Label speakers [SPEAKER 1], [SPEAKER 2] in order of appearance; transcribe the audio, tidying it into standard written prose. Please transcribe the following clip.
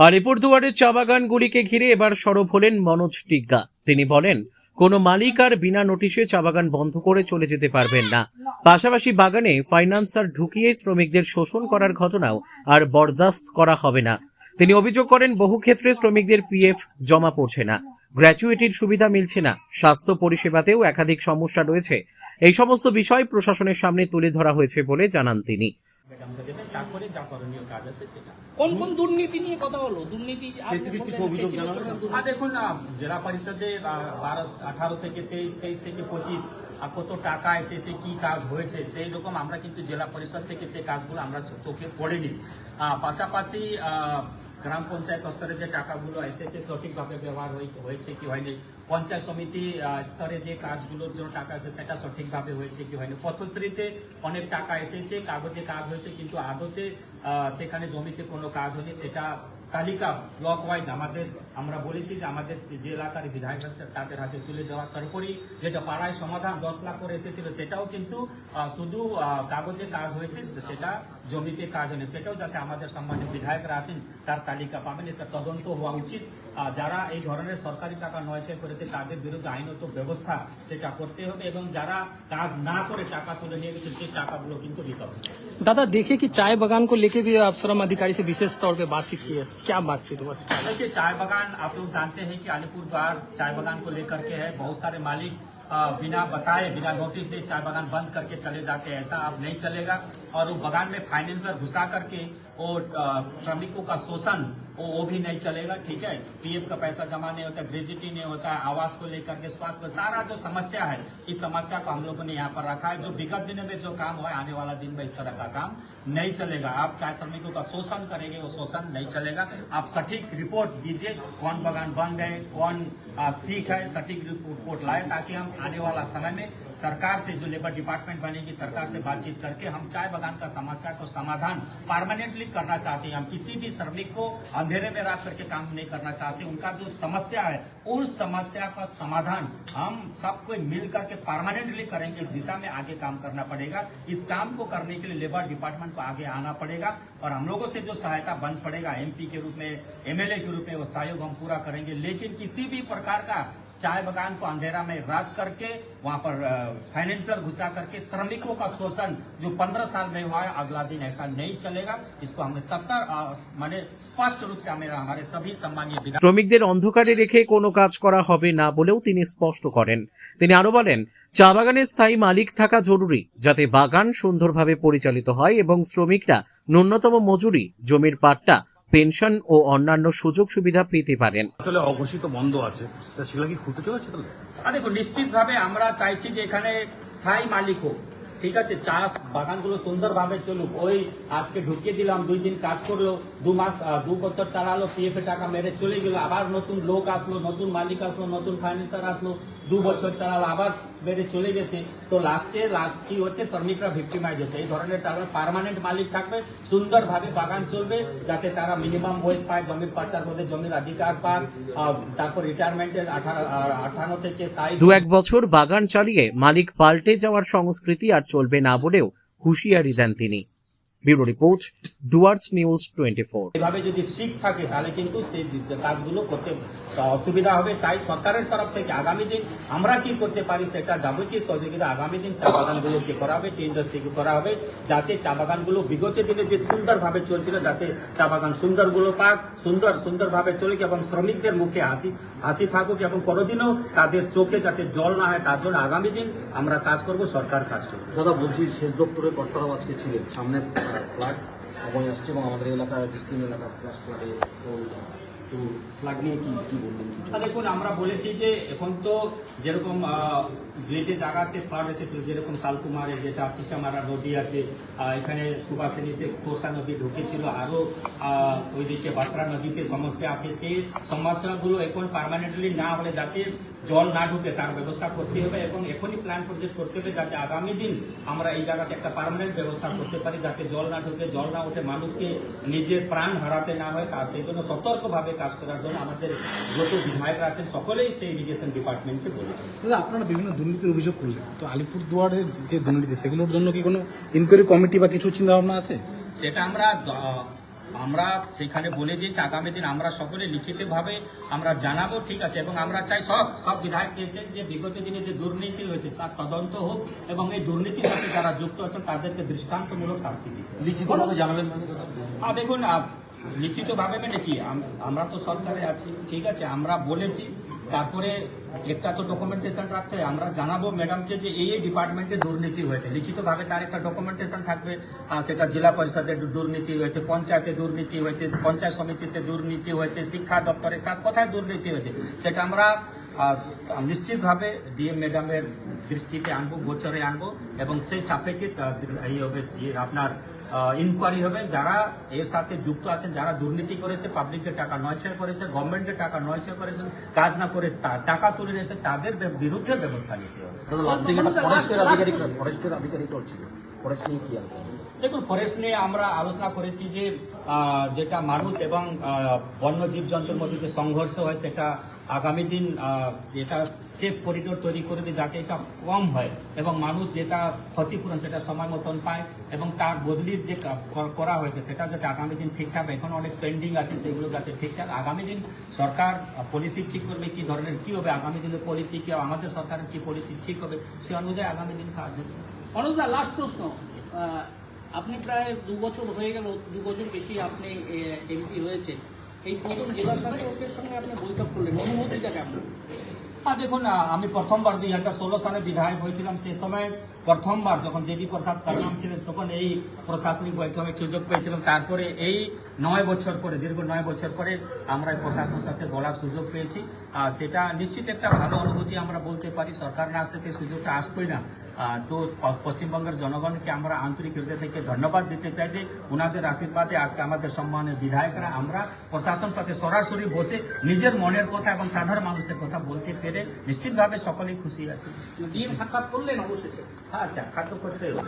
[SPEAKER 1] আলিপুরদুয়ারের চা বাগানগুলিকে ঘিরে এবার সরব হলেন মনোজ টিগ্গা। তিনি বলেন, কোনো মালিক আর বিনা নোটিশে চা বাগান বন্ধ করে চলে যেতে পারবেন না। পাশাপাশি বাগানে ফাইন্যান্সার ঢুকিয়ে শ্রমিকদের শোষণ করার ঘটনাও আর বরদাস্ত করা হবে না। তিনি অভিযোগ করেন, বহু ক্ষেত্রে শ্রমিকদের পিএফ জমা পড়ছে না, গ্র্যাচুইটির সুবিধা মিলছে না, স্বাস্থ্য পরিষেবাতেও একাধিক সমস্যা রয়েছে। এই সমস্ত বিষয় প্রশাসনের সামনে তুলে ধরা হয়েছে বলে জানান তিনি।
[SPEAKER 2] কোন কোন দুর্নীতি নিয়ে কথা হলো? দুর্নীতি
[SPEAKER 3] স্পেসিফিক কিছু অভিযোগ জানাবেন? দেখুন, জেলা পরিষদে 18 থেকে 23 থেকে 25 কত টাকা এসেছে, কি কাজ হয়েছে, সেই রকম আমরা কিন্তু জেলা পরিষদ থেকে সেই কাজগুলো আমরা চোখে পড়েনি। পাশাপাশি গ্রাম পঞ্চায়েত স্তরে যে টাকাগুলো এসেছে সঠিকভাবে ব্যবহার হয়েছে কি হয়নি, পঞ্চায়েত সমিতি স্তরে যে কাজগুলোর জন্য টাকা এসেছে সেটা সঠিকভাবে হয়েছে কি হয়নি, পথশ্রীতে অনেক টাকা এসেছে, কাগজে কাজ হয়েছে, কিন্তু আদতে সেখানে জমিতে কোনো কাজ হয়নি। সেটা তালিকা ব্লক ওয়াইজ আমরা বলেছি যে আমাদের যে এলাকার বিধায়ক তাদের হাতে তুলে দেওয়া। সরকারি যেটা পাড়ায় সমাধান 10 লাখ করে এসেছিল সেটাও কিন্তু শুধু কাগজে কাজ হয়েছে, সেটা জমিতে কাজ হয়নি। সেটাও যাতে আমাদের সম্মানিত বিধায়করা আসেন তার তালিকা পাবেন, এটা তদন্ত হওয়া উচিত। যারা এই ধরনের সরকারি টাকা নয়ছয় করেছে তাদের বিরুদ্ধে আইনত ব্যবস্থা সেটা করতে হবে, এবং যারা কাজ না করে টাকা তুলে নিয়ে গেছে সেই টাকাগুলো কিন্তু দিতে হবে।
[SPEAKER 2] दादा, देखे कि चाय बागान को लेके भी आप श्रम अधिकारी से विशेष तौर पे बातचीत की है, क्या बातचीत हुआ?
[SPEAKER 3] देखिए, चाय बागान आप लोग जानते हैं कि अलीपुरद्वार चाय बागान को लेकर के है। बहुत सारे मालिक बिना बताए, बिना नोटिस दे चाय बागान बंद करके चले जाते हैं। ऐसा अब नहीं चलेगा। और वो बागान में फाइनेंसर घुसा करके और श्रमिकों का शोषण वो भी नहीं चलेगा। ठीक है, पीएफ का पैसा जमा नहीं होता, ग्रेजुटी नहीं होता, आवास को लेकर के स्वास्थ्य सारा जो समस्या है, इस समस्या को हम लोगों ने यहाँ पर रखा है। जो विगत दिनों में जो काम हुआ है, आने वाला दिन में इस तरह का काम नहीं चलेगा। आप चाहे श्रमिकों का शोषण करेंगे, वो शोषण नहीं चलेगा। आप सटीक रिपोर्ट दीजिए, कौन बागान बंद है, कौन सीख है, सटीक रिपोर्ट लाए, ताकि हम आने वाला समय में सरकार से, जो लेबर डिपार्टमेंट बनेगी, सरकार से बातचीत करके हम चाय बागान का समस्या को समाधान परमानेंटली करना चाहते हैं। हम किसी भी श्रमिक को अंधेरे में रात करके काम नहीं करना चाहते। उनका जो समस्या है उस समस्या का समाधान हम सबको मिल करके परमानेंटली करेंगे। इस दिशा में आगे काम करना पड़ेगा। इस काम को करने के लिए लेबर डिपार्टमेंट को आगे आना पड़ेगा, और हम लोगों से जो सहायता बन पड़ेगा एमपी के रूप में, एमएलए के रूप में, वो सहयोग हम पूरा करेंगे। लेकिन किसी भी प्रकार का चाय बागान को अंधेरा में रख करके वहां पर फाइनेंसर घुसा करके श्रमिकों का शोषण जो 15 साल में हुआ है, अगला दिन ऐसा नहीं चलेगा। इसको हमें 70 माने स्पष्ट रूप से हमारे सभी सम्मानीय
[SPEAKER 1] শ্রমিকদের অন্ধকারে রেখে কোনো কাজ করা হবে না বলেও তিনি স্পষ্ট করেন। তিনি আরো বলেন, চা বাগানে স্থায়ী মালিক থাকা জরুরি, যাতে বাগান সুন্দরভাবে পরিচালিত হয় এবং শ্রমিকরা ন্যূনতম মজুরি, জমির পাট্টা, পেনশন ও অন্যান্য সুযোগ সুবিধা পেতে পারেন।
[SPEAKER 4] আসলে অঘোষিত বন্ধ আছে, সেগুলো কি খুঁজতে চলেছে?
[SPEAKER 3] দেখুন, নিশ্চিতভাবে আমরা চাইছি যে এখানে স্থায়ী মালিক হোক। ঠিক আছে, চাষ বাগানগুলো সুন্দরভাবে চলুক। ওই আজকে ঢুকিয়ে দিলাম, 2 দিন কাজ করলো, 2 মাস 2 বছর চালালো, পিএফ এর টাকা মেরে চলে গেল, আবার নতুন লোক আসলো, নতুন মালিক আসলো, নতুন ফাইন্যান্সার আসলো, 2 বছর চালালো, আবার মেরে চলে গেছে। তো লাস্ট কি হচ্ছে, শ্রমিকরা ভিক্টিমাইজ হচ্ছে। এই ধরনের তারা পার্মানেন্ট মালিক থাকবে, সুন্দরভাবে বাগান চলবে, যাতে তারা মিনিমাম ওয়েজ পায়, জমির পাট্টা ওদের জমির অধিকার পাক, তারপর রিটায়ারমেন্টের 18 থেকে 60
[SPEAKER 1] 2-1 বছর বাগান চালিয়ে মালিক পাল্টে যাওয়ার সংস্কৃতি আর চলবে না বলেও হুঁশিয়ারি দেন তিনি। Bureau report, Dooars news 24।
[SPEAKER 3] এভাবে যদি শিখ থাকে তাহলে কিন্তু সেই কাজগুলো করতে অসুবিধা হবে। তাই সরকারের তরফ থেকে আগামী দিন আমরা কি করতে পারি সেটা যাবতীয় সহযোগিতা আগামী দিন চা বাগানগুলোকে করা হবে, টি ইন্ডাস্ট্রিকে করা হবে, যাতে চা বাগানগুলো বিগত দিনে যে সুন্দরভাবে চলছিল, যাতে চা বাগান সুন্দরগুলো পাক, সুন্দরভাবে চলুক, এবং শ্রমিকদের মুখে হাসি থাকুক, এবং কোনোদিনও তাদের চোখে যাতে জল না হয়, তার জন্য আগামী দিন আমরা কাজ করব, সরকার কাজ করবে।
[SPEAKER 4] দাদা, বলছি, সেচ দপ্তরের কর্তারাও আজকে ছিলেন, সামনে ফ্লাড সময় আসছে এবং আমাদের এলাকায় বিস্তীর্ণ এলাকা ফ্লাডে, তো ফ্লাড নিয়ে কি বলবেন?
[SPEAKER 3] দেখুন, আমরা বলেছি যে এখন তো যেরকম যে জায়গাতে ফ্লাড এসেছিল, যেরকম শালকুমারে যেটা সিসামারা নদী আছে, এখানে সুভাষিনীতে তোষা নদী ঢুকেছিল, আরো ওইদিকে বাসরা নদীতে সমস্যা আছে। সেই সমস্যাগুলো এখন পার্মানেন্টলি না হলে যাতে জল না ঢুকে তার ব্যবস্থা করতে হবে, এবং এখনই প্ল্যান প্রজেক্ট করতে হবে, যাতে আগামী দিন আমরা এই জায়গাতে একটা পার্মানেন্ট ব্যবস্থা করতে পারি, যাতে জল না ঢুকে, জল না ওঠে, মানুষকে নিজের প্রাণ হারাতে না হয়। তার সেই জন্য সতর্কভাবে কাজ করার জন্য আমাদের যত বিধায়করা আছেন সকলেই সেই ইরিগেশন ডিপার্টমেন্টকে বলেছেন।
[SPEAKER 5] আপনারা বিভিন্ন দুর্নীতির অভিযোগ করলেন, তো আলিপুরদুয়ারের যে দুর্নীতি, সেগুলোর জন্য কি কোনো ইনকোয়ারি কমিটি বা কিছু চিন্তা ভাবনা আছে?
[SPEAKER 3] সেটা আমরা আমরা সেখানে বলে দিয়েছি আগামী দিন আমরা সকলে লিখিতভাবে আমরা জানাবো, ঠিক আছে। এবং আমরা চাই সব বিধায়ক চেয়েছেন যে বিগত দিনে যে দুর্নীতি হয়েছে তার তদন্ত হোক এবং এই দুর্নীতির সাথে যারা যুক্ত আছেন তাদেরকে দৃষ্টান্তমূলক শাস্তি দিতে।
[SPEAKER 4] লিখিতভাবে জানাবেন মানে দাদা?
[SPEAKER 3] দেখুন লিখিতভাবে মানে কি আমরা তো সরকারে আছি, ঠিক আছে, আমরা বলেছি, তারপরে একটা তো ডকুমেন্টেশন রাখতে হয়। আমরা জানাবো ম্যাডামকে যে এই ডিপার্টমেন্টে দুর্নীতি হয়েছে, লিখিতভাবে তার একটা ডকুমেন্টেশন থাকবে। সেটা জেলা পরিষদের দুর্নীতি হয়েছে, পঞ্চায়েতে দুর্নীতি হয়েছে, পঞ্চায়েত সমিতিতে দুর্নীতি হয়েছে, শিক্ষা দপ্তরে কোথায় দুর্নীতি হয়েছে সেটা আমরা নিশ্চিতভাবে ডিএম ম্যাডামের দৃষ্টিতে আনবো, গোচরে আনবো এবং সেই সাপেক্ষে এই হবে আপনার ইনকোয়ারি হবে। যারা এর সাথে যুক্ত আছেন, যারা দুর্নীতি করেছে, পাবলিকের টাকা নয়ছয় করেছে, গভর্নমেন্টের টাকা নয়ছয় করেছেন, কাজ না করে টাকা তুলে নিয়েছে, তাদের বিরুদ্ধে ব্যবস্থা নিতে হবে।
[SPEAKER 4] দাদা লাস্ট দিকে ফরেস্টের আধিকারিকরাও ছিল, ফরেস্ট নিয়ে কি আলোচনা?
[SPEAKER 3] দেখুন ফরেস্ট নিয়ে আমরা আলোচনা করেছি যে যেটা মানুষ এবং বন্য জীবজন্তুর মধ্যে যে সংঘর্ষ হয় সেটা আগামী দিন যেটা সেফ করিডোর তৈরি করে দিয়ে যাতে এটা কম হয় এবং মানুষ যেটা ক্ষতিপূরণ সেটা সময় মতন পায় এবং তার বদলির যে করা হয়েছে সেটা যাতে আগামী দিন ঠিকঠাক, এখন অনেক পেন্ডিং আছে সেগুলো যাতে ঠিকঠাক আগামী দিন সরকার পলিসি ঠিক করবে, কি ধরনের কি হবে আগামী দিনের পলিসি, কি আমাদের সরকারের কি পলিসি ঠিক হবে সে অনুযায়ী আগামী দিন কাজ হবে।
[SPEAKER 6] অনুজদা লাস্ট প্রশ্ন, আপনি প্রায় 2 বছর হয়ে গেল, 2 বছর বেশি আপনি এমপি হয়েছে, এই প্রথম জেলা শাসকের সঙ্গে আপনি বৈঠক করলেন, অনুভূতিটা কেমন?
[SPEAKER 3] দেখুন আমি প্রথমবার 2016 সালে বিধায়ক হয়েছিলাম, সে সময় প্রথমবার যখন দেবী প্রসাদ কালাম ছিলেন তখন এই প্রশাসনিক বৈঠকে সুযোগ পেয়েছিলাম। তারপরে এই 9 বছর পরে, দীর্ঘ 9 বছর পরে আমরা এই প্রশাসনের সাথে বলার সুযোগ পেয়েছি। সেটা নিশ্চিত একটা ভালো অনুভূতি আমরা বলতে পারি। সরকার না আসতে এই সুযোগটা আসতোই না। তো পশ্চিমবঙ্গের জনগণকে আমরা আন্তরিক হৃদয় থেকে ধন্যবাদ দিতে চাই যে ওনাদের আশীর্বাদে আজকে আমাদের সম্মানের বিধায়করা আমরা প্রশাসনের সাথে সরাসরি বসে নিজের মনের কথা এবং সাধারণ মানুষের কথা বলতে পেরে নিশ্চিতভাবে সকলেই খুশি আছে।
[SPEAKER 6] ডিএম সাক্ষাৎ করলেন অবশেষে?
[SPEAKER 3] হ্যাঁ, সাক্ষাৎ তো করতে হবে।